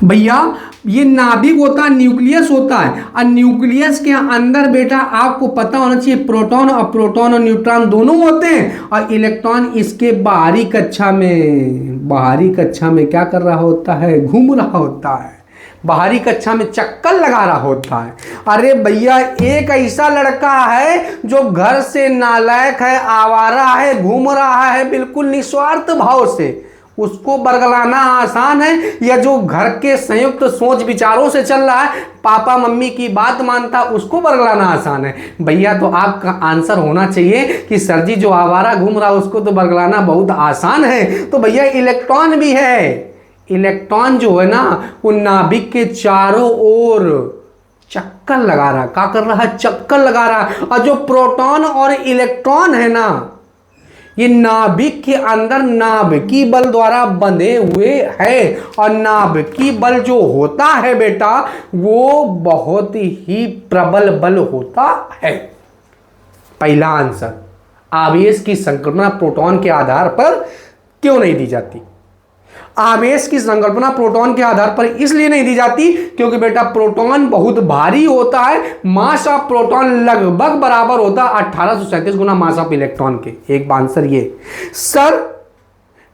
भैया, ये नाभिक होता है, न्यूक्लियस होता है, और न्यूक्लियस के अंदर बेटा आपको पता होना चाहिए प्रोटॉन और न्यूट्रॉन दोनों होते हैं, और इलेक्ट्रॉन इसके बाहरी कक्षा में क्या कर रहा होता है? घूम रहा होता है, बाहरी कक्षा में चक्कर लगा रहा होता है। अरे भैया, एक ऐसा लड़का है जो घर से नालायक है, आवारा है, घूम रहा है बिल्कुल निस्वार्थ भाव से, उसको बरगलाना आसान है, या जो घर के संयुक्त सोच विचारों से चल रहा है, पापा मम्मी की बात मानता, उसको बरगलाना आसान है? भैया, तो आपका आंसर होना चाहिए कि सर जी जो आवारा घूम रहा है उसको तो बरगलाना बहुत आसान है। तो भैया इलेक्ट्रॉन भी है। इलेक्ट्रॉन जो है ना, वो नाभिक के चारों ओर चक्कर लगा रहा है। क्या कर रहा है? चक्कर लगा रहा है। और जो प्रोटॉन और इलेक्ट्रॉन है ना, ये नाभिक के अंदर नाभिकी बल द्वारा बंधे हुए हैं, और नाभिकी बल जो होता है बेटा वो बहुत ही प्रबल बल होता है। पहला आंसर, आवेश की संकल्पना प्रोटॉन के आधार पर क्यों नहीं दी जाती? आवेश की संकल्पना प्रोटॉन के आधार पर इसलिए नहीं दी जाती क्योंकि बेटा प्रोटॉन बहुत भारी होता है। मास ऑफ प्रोटॉन लगभग बराबर होता है 1837 गुना मास ऑफ इलेक्ट्रॉन के। एक आंसर ये। सर,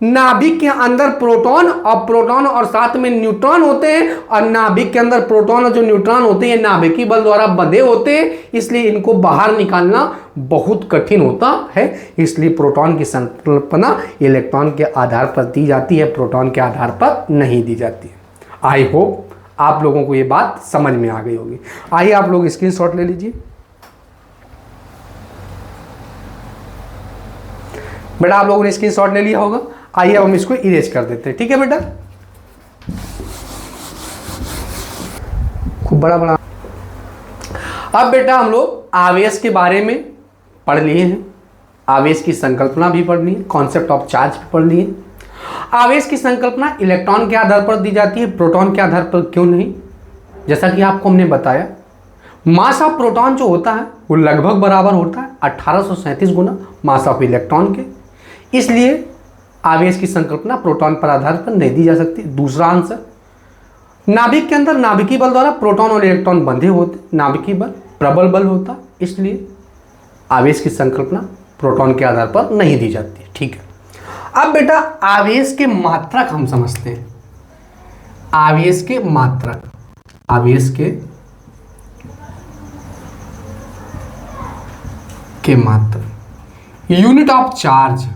नाभिक के अंदर प्रोटॉन और साथ में न्यूट्रॉन होते हैं, और नाभिक के अंदर प्रोटॉन और जो न्यूट्रॉन होते हैं नाभिकीय बल द्वारा बंधे होते हैं, इसलिए इनको बाहर निकालना बहुत कठिन होता है। इसलिए प्रोटॉन की संकल्पना इलेक्ट्रॉन के आधार पर दी जाती है, प्रोटॉन के आधार पर नहीं दी जाती है। आई होप आप लोगों को ये बात समझ में आ गई होगी। आइए आप लोग स्क्रीनशॉट ले लीजिए। बेटा आप लोगों ने स्क्रीनशॉट ले लिया होगा। आइए हम इसको इरेज कर देते हैं। ठीक है बेटा, खूब बड़ा बड़ा। अब बेटा हम लोग आवेश के बारे में पढ़ लिए हैं, आवेश की संकल्पना भी पढ़ ली है, कॉन्सेप्ट ऑफ चार्ज भी पढ़ लिए। आवेश की संकल्पना इलेक्ट्रॉन के आधार पर दी जाती है, प्रोटॉन के आधार पर क्यों नहीं? जैसा कि आपको हमने बताया, मास ऑफ प्रोटॉन जो होता है वो लगभग बराबर होता है 1837 गुना मास ऑफ इलेक्ट्रॉन के, इसलिए आवेश की संकल्पना प्रोटॉन पर आधार पर नहीं दी जा सकती। दूसरा आंसर, नाभिक के अंदर नाभिकीय बल द्वारा प्रोटॉन और इलेक्ट्रॉन बंधे होते, नाभिकीय बल प्रबल बल होता, इसलिए आवेश की संकल्पना प्रोटॉन के आधार पर नहीं दी जाती। ठीक है, अब बेटा आवेश के मात्रक हम समझते हैं। आवेश के मात्रक, आवेश के मात्रक, unit of charge,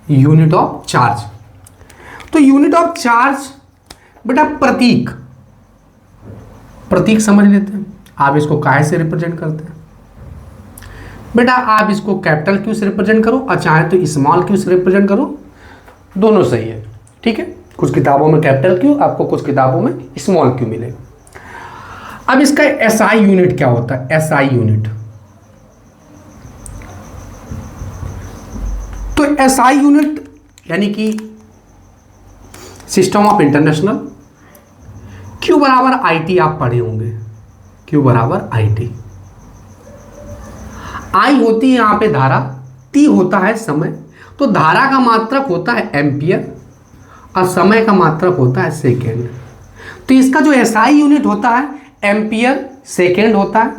unit of charge. तो यूनिट ऑफ चार्ज बेटा प्रतीक, प्रतीक समझ लेते हैं। आप इसको काहे से रिप्रेजेंट करते हैं? बेटा आप इसको कैपिटल क्यू से रिप्रेजेंट करो, और चाहे तो स्मॉल क्यू से रिप्रेजेंट करो, दोनों सही है। ठीक है, कुछ किताबों में कैपिटल क्यू, आपको कुछ किताबों में स्मॉल क्यू मिलेगा। अब इसका एसआई यूनिट क्या होता है? एसआई यूनिट, तो एसआई यूनिट यानी कि सिस्टम ऑफ इंटरनेशनल, क्यू बराबर आईटी आप पढ़े होंगे, क्यू बराबर आईटी। आई होती है यहां पे धारा, टी होता है समय, तो धारा का मात्रक होता है एम्पियर और समय का मात्रक होता है सेकेंड। तो इसका जो एसआई यूनिट होता है एम्पियर सेकेंड होता है,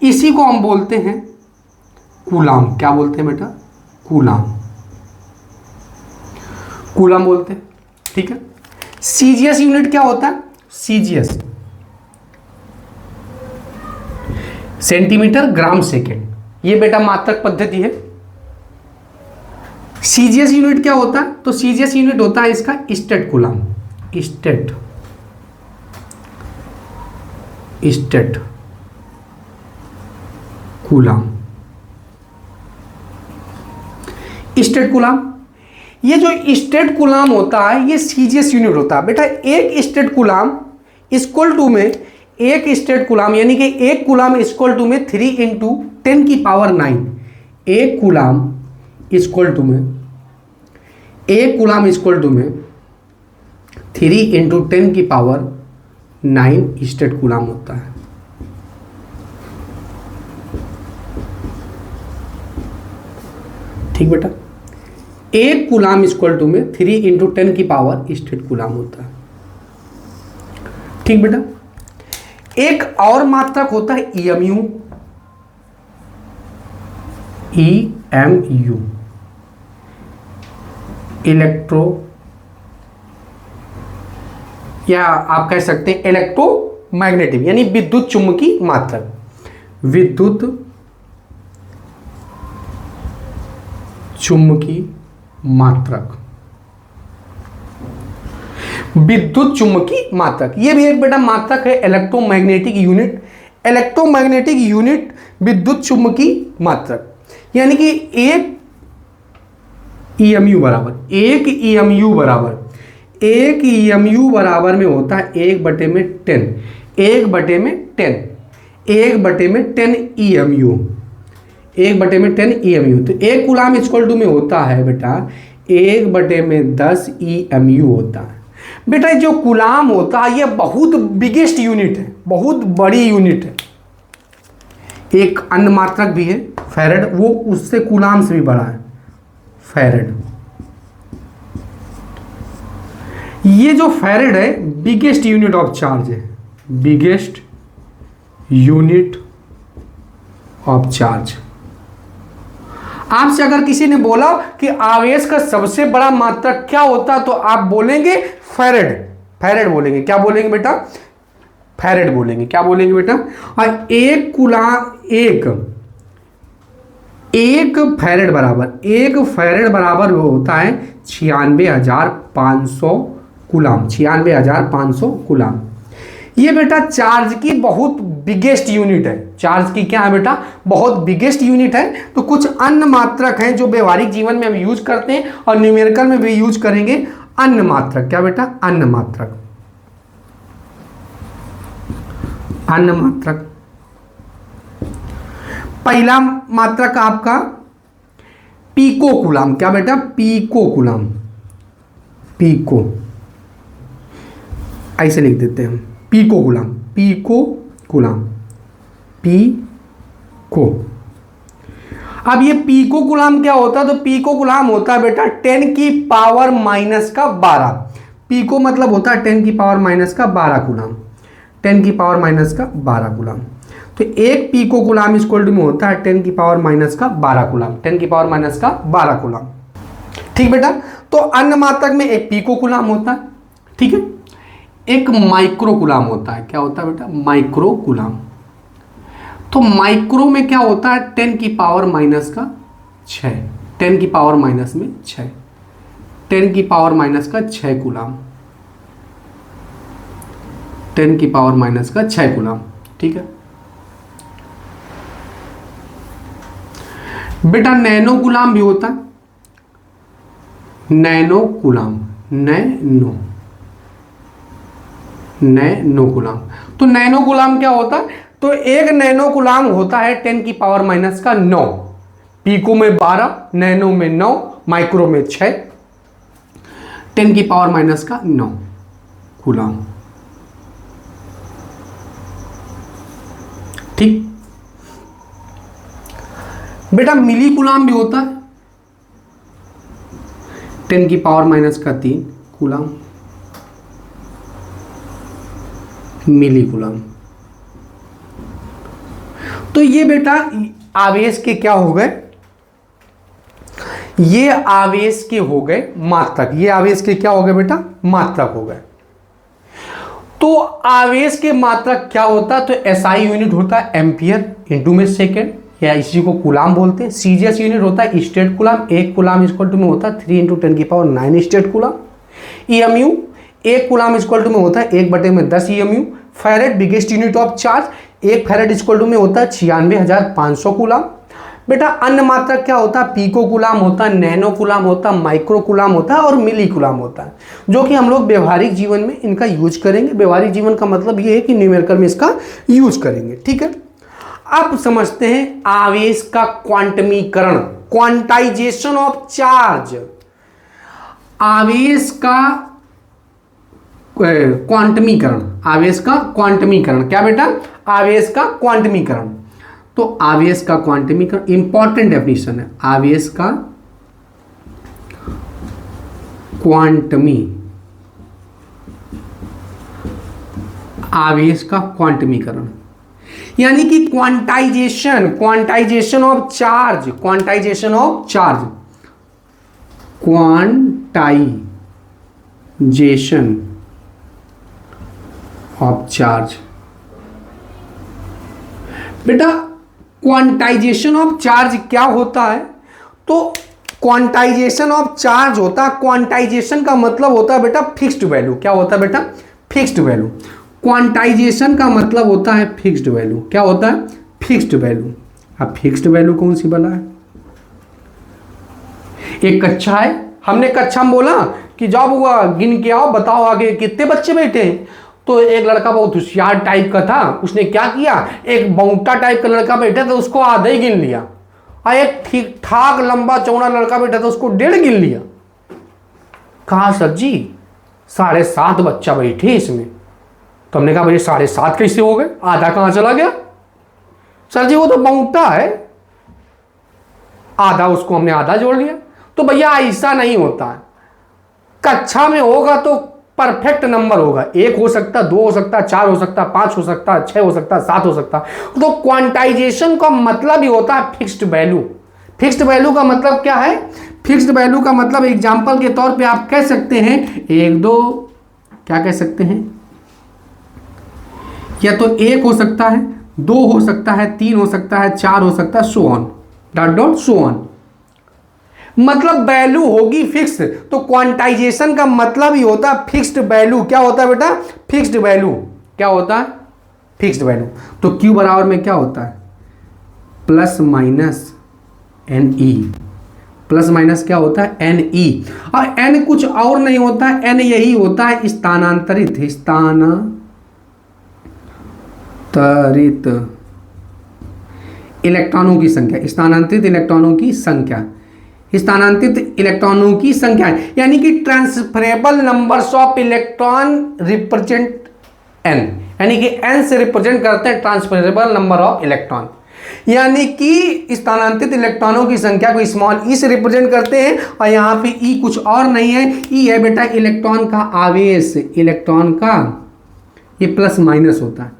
इसी को हम बोलते हैं कूलाम। क्या बोलते हैं बेटा? कूलाम, कूलम बोलते हैं। ठीक है, सीजीएस यूनिट क्या होता है? सीजीएस सेंटीमीटर ग्राम सेकेंड, ये बेटा मात्रक पद्धति है। सीजीएस यूनिट क्या होता है? तो सीजीएस यूनिट होता है इसका state coulomb, state coulomb, state coulomb. ये जो स्टेट कूलम होता है ये सीजीएस यूनिट होता है बेटा। एक स्टेट कूलम इक्वल टू में, एक स्टेट कूलम यानी कि एक कूलम इक्वल टू में 3 इंटू 10 की पावर 9। एक कूलम इक्वल टू में, एक कूलम इक्वल टू में 3 इंटू 10 की पावर 9 स्टेट कूलम होता है। ठीक बेटा, एक कूलम इक्वल टू में 3 इंटू 10 की पावर स्टेट कूलम होता है। ठीक बेटा, एक और मात्रक होता है ईएमयू, ईएमयू, इलेक्ट्रो, या आप कह सकते हैं इलेक्ट्रोमैग्नेटिक यानी विद्युत चुम्बकीय मात्रक, विद्युत चुम्बकीय मात्रक, विद्युत चुम्बकीय मात्रक। ये भी एक बेटा मात्रक है, इलेक्ट्रोमैग्नेटिक यूनिट। इलेक्ट्रोमैग्नेटिक यूनिट विद्युत चुम्बकीय मात्रक यानी कि एक ईएमयू बराबर, एक ईएमयू बराबर, एक ईएमयू बराबर में होता है 1/10, 1/10, 1/10 ईएमयू, 1/10 ईएमयू। तो एक कूलम इक्वल टू में होता है बेटा 1/10 ईएमयू होता है। बेटा जो कूलम होता है ये बहुत बिगेस्ट यूनिट है, बहुत बड़ी यूनिट है। एक अन्य मात्रक भी है फैरेड, वो उससे कूलम से भी बड़ा है, फैरेड। ये जो फैरेड है बिगेस्ट यूनिट ऑफ चार्ज है, बिगेस्ट यूनिट ऑफ चार्ज। आपसे अगर किसी ने बोला कि आवेश का सबसे बड़ा मात्रक क्या होता है तो आप बोलेंगे फैरेड, फैरेड बोलेंगे। क्या बोलेंगे बेटा? फैरेड बोलेंगे। क्या बोलेंगे बेटा? और एक कूलम, एक फैरेड बराबर, एक फैरेड बराबर वो होता है 96,500 कूलम, 96,500 कूलम। ये बेटा चार्ज की बहुत बिगेस्ट यूनिट है। चार्ज की क्या है बेटा? बहुत बिगेस्ट यूनिट है। तो कुछ अन्य मात्रक हैं जो व्यवहारिक जीवन में हम यूज करते हैं और न्यूमेरिकल में भी यूज करेंगे। अन्य मात्रक, क्या बेटा? अन्य मात्रक, अन्य मात्रक। पहला मात्रक आपका पीको कूलम। क्या बेटा? पीको कूलम, पीको ऐसे लिख देते हैं, pico coulomb, pico coulomb, pico. अब ये पीको कूलम क्या होता है? तो पीको कूलम होता है बेटा 10 की पावर माइनस का 12। पीको मतलब होता है 10 की पावर माइनस का 12 कूलम, 10 की पावर माइनस का 12 कूलम। तो एक पीको कूलम इक्वल टू में होता है 10 की पावर माइनस का 12 कूलम, 10 की पावर माइनस का 12 कूलम। ठीक बेटा, तो अन्य मात्रक में एक पीको कूलम होता है, ठीक है, एक माइक्रो कूलम होता है। क्या होता है बेटा? Micro coulomb. तो माइक्रो में क्या होता है? 10 की पावर माइनस का 6, 10 की पावर माइनस में 6, 10 की पावर माइनस का 6 कूलम, 10 की पावर माइनस का 6 कूलम। ठीक है बेटा, नैनो कूलम भी होता है, नैनो कूलम, नैनो कूलम। तो नैनो कूलम क्या होता है? तो एक नैनो कूलम होता है 10 की पावर माइनस का 9, पीको में 12, नैनो में 9, माइक्रो में 6, 10 की पावर माइनस का 9 कूलम। ठीक बेटा, मिली कूलम भी होता है 10 की पावर माइनस का 3 कूलम, मिली कूलम। तो ये बेटा आवेश के क्या हो गए? ये आवेश के हो गए मात्रक। ये आवेश के क्या हो गए बेटा? मात्रक हो गए। तो आवेश के मात्रक क्या होता है? तो एसआई यूनिट होता है एम्पियर इंटू में सेकेंड, या इसी को कूलाम बोलते हैं। सीजीएस यूनिट होता है स्टेट कूलाम, एक कूलाम इक्वल टू में होता है 3 × 10⁹ स्टेट कूलाम। ईएमयू एक कूलाम इक्वल टू में होता है 1/10 EMU. Farad biggest unit of charge, एक फैरेड इक्वल टू में होता है 96,500 कूलाम। बेटा अन्य मात्रक क्या होता है? पीको कूलाम होता है, नैनो कूलाम होता है, माइक्रो कूलाम होता है और मिली कूलाम होता है, जो कि हम लोग व्यवहारिक जीवन में इनका यूज करेंगे। व्यवहारिक जीवन का मतलब ये है कि न्यूमेरिकल में इसका यूज करेंगे। ठीक है, अब समझते हैं आवेश का क्वांटमीकरण, क्वांटाइजेशन ऑफ चार्ज। आवेश का क्वांटमीकरण, आवेश का क्वांटमीकरण क्या बेटा? आवेश का क्वांटमीकरण। तो आवेश का क्वांटमीकरण इंपॉर्टेंट डेफिनेशन है, आवेश का आवेश का क्वांटमीकरण यानी कि quantization, quantization of charge, quantization of charge, quantization of charge. बेटा क्वांटाइजेशन ऑफ चार्ज क्या होता है? तो क्वांटाइजेशन ऑफ चार्ज होता है, क्वांटाइजेशन का मतलब होता है बेटा फिक्स्ड वैल्यू। क्या होता है बेटा? Fixed value. क्वांटाइजेशन का मतलब होता है फिक्स्ड वैल्यू। क्या होता है? Fixed value. अब फिक्स्ड वैल्यू कौन सी बना है? एक कक्षा है, हमने कक्षा में बोला कि जाओ हुआ गिन के आओ, बताओ आगे कितने बच्चे बैठे हैं। तो एक लड़का बहुत होशियार टाइप का था, उसने क्या किया, एक बौंटा टाइप का लड़का बैठा था, उसको आधा ही गिन लिया, और एक ठीक ठाक लंबा चौड़ा लड़का बैठा था, उसको 1.5 गिन लिया। कहा सर जी 7.5 बच्चा बैठे इसमें। तो हमने कहा भाई 7.5 कैसे हो गए, आधा कहाँ चला गया? सर जी वो तो बौंटा है, आधा उसको हमने आधा जोड़ लिया। तो भैया ऐसा नहीं होता है, कक्षा में होगा तो परफेक्ट नंबर होगा, 1 हो सकता, 2 हो सकता, 4 हो सकता, 5 हो सकता, 6 हो सकता, 7 हो सकता। तो क्वांटाइजेशन का मतलब ही होता है फिक्स्ड वैल्यू। फिक्स्ड वैल्यू का मतलब क्या है? फिक्स्ड वैल्यू का मतलब एग्जांपल के तौर पे आप कह सकते हैं 1 2, क्या कह सकते हैं, या तो 1 हो सकता है, 2 हो सकता है, 3 हो सकता है, 4 हो सकता है, so on dot dot so on. मतलब वैल्यू होगी फिक्स। तो क्वांटाइजेशन का मतलब ही होता है फिक्स्ड वैल्यू। क्या होता है बेटा? Fixed value. क्या होता है? Fixed value. तो Q बराबर में क्या होता है? Plus minus NE। Plus minus क्या होता है? NE। और N कुछ और नहीं होता है, N यही होता है स्थानांतरित, स्थानांतरित इलेक्ट्रॉनों की संख्या, स्थानांतरित इलेक्ट्रॉनों की संख्या, स्थानांतरित इलेक्ट्रॉनों की संख्या, यानी कि transferable numbers of electron represent n, यानी कि n से रिप्रेजेंट करते हैं ट्रांसफरेबल नंबर ऑफ इलेक्ट्रॉन, यानी कि स्थानांतरित इलेक्ट्रॉनों की संख्या को स्मॉल e से रिप्रेजेंट करते हैं। और यहाँ पे e कुछ और नहीं है, e है बेटा इलेक्ट्रॉन का आवेश, इलेक्ट्रॉन का, ये प्लस माइनस होता है,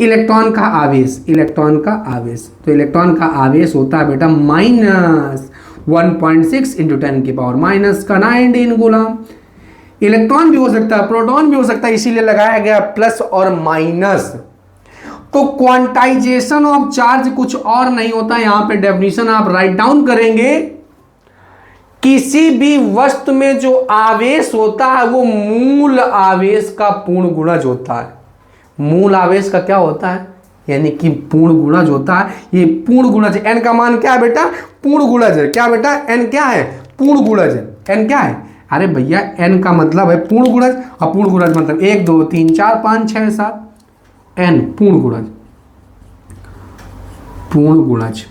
इलेक्ट्रॉन का आवेश, इलेक्ट्रॉन का आवेश। तो इलेक्ट्रॉन का आवेश होता है बेटा -1.6 × 10⁻⁻⁹ कूलम। इलेक्ट्रॉन भी हो सकता है, प्रोटॉन भी हो सकता है, इसीलिए लगाया गया प्लस और माइनस। तो क्वांटाइजेशन ऑफ चार्ज कुछ और नहीं होता, यहां पे डेफिनेशन आप राइट डाउन करेंगे, किसी भी वस्तु में जो आवेश होता है वो मूल आवेश का पूर्ण गुणज होता है। मूल आवेश का क्या होता है? यानी कि पूर्ण गुणज होता है। ये पूर्ण गुणज, n का मान क्या है बेटा? पूर्ण गुणज है। क्या बेटा? n क्या है? पूर्ण गुणज है। n क्या है? अरे भैया n का मतलब है पूर्ण गुणज, और पूर्ण गुणज मतलब 1 2 3 4 5 6 7, n पूर्ण गुणज, पूर्ण गुणज।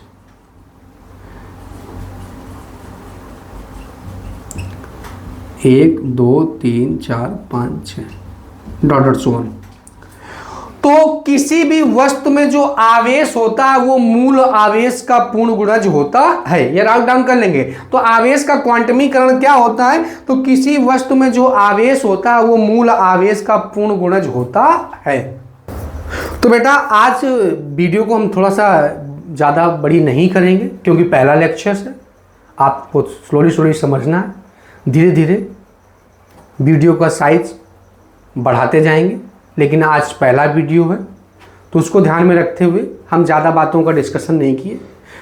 एक 2 3 4 5 6 डॉट डॉट सो ऑन। तो किसी भी वस्तु में जो आवेश होता है वो मूल आवेश का पूर्ण गुणज होता है। ये राउट डाउन कर लेंगे। तो आवेश का क्वांटमीकरण क्या होता है? तो किसी वस्तु में जो आवेश होता है वो मूल आवेश का पूर्ण गुणज होता है। तो बेटा आज वीडियो को हम थोड़ा सा ज़्यादा बड़ी नहीं करेंगे, क्योंकि पहला लेक्चर है, आपको स्लोली स्लोली समझना है, धीरे धीरे वीडियो का साइज बढ़ाते जाएंगे। लेकिन आज पहला वीडियो है तो उसको ध्यान में रखते हुए हम ज़्यादा बातों का डिस्कशन नहीं किए।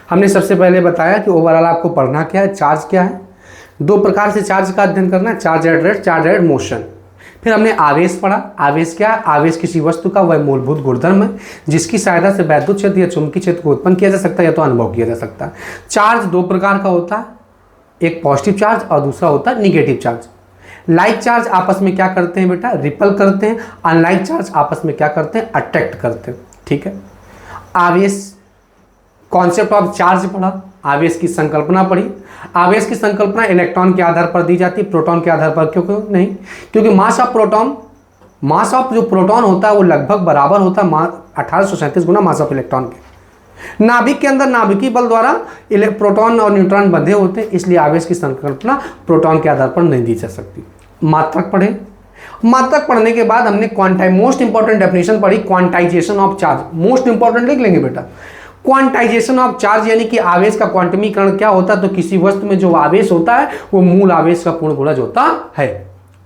हमने सबसे पहले बताया कि ओवरऑल आपको पढ़ना क्या है, चार्ज क्या है, दो प्रकार से चार्ज का अध्ययन करना है, charge at rest, charge at motion. फिर हमने आवेश पढ़ा। आवेश क्या है? आवेश किसी वस्तु का वह मूलभूत गुणधर्म है जिसकी सहायता से वैद्युत क्षेत्र या चुंबकीय क्षेत्र को उत्पन्न किया जा सकता है या तो अनुभव किया जा सकता है। चार्ज दो प्रकार का होता है, एक पॉजिटिव चार्ज और दूसरा होता है निगेटिव चार्ज। लाइक चार्ज आपस में क्या करते हैं बेटा? रिपल करते हैं। अनलाइक चार्ज आपस में क्या करते हैं? अट्रैक्ट करते हैं। ठीक है। आवेश, कॉन्सेप्ट ऑफ चार्ज पढ़ा, आवेश की संकल्पना पढ़ी। आवेश की संकल्पना इलेक्ट्रॉन के आधार पर दी जाती है, प्रोटॉन के आधार पर क्यों नहीं? क्योंकि मास ऑफ जो प्रोटॉन होता है वो लगभग बराबर होता है 1837 गुना मास ऑफ इलेक्ट्रॉन के। नाभिक के अंदर नाभिकीय बल द्वारा प्रोटॉन और न्यूट्रॉन बंधे होते हैं, इसलिए आवेश की संकल्पना प्रोटॉन के आधार पर नहीं दी जा सकती। मात्रक पढ़े। मात्रक पढ़ने के बाद हमने मोस्ट इंपॉर्टेंट डेफिनेशन पढ़ी, quantization of charge. Most important लिख लेंगे बेटा। क्वांटाइजेशन ऑफ चार्ज यानी कि आवेश का क्वांटमीकरण क्या होता है? तो किसी वस्तु में जो आवेश होता है वो मूल आवेश का पूर्ण गुणज होता है।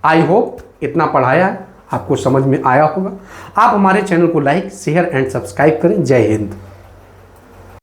आई होप इतना पढ़ाया है आपको समझ में आया होगा। आप हमारे चैनल को लाइक, शेयर एंड सब्सक्राइब करें। जय हिंद।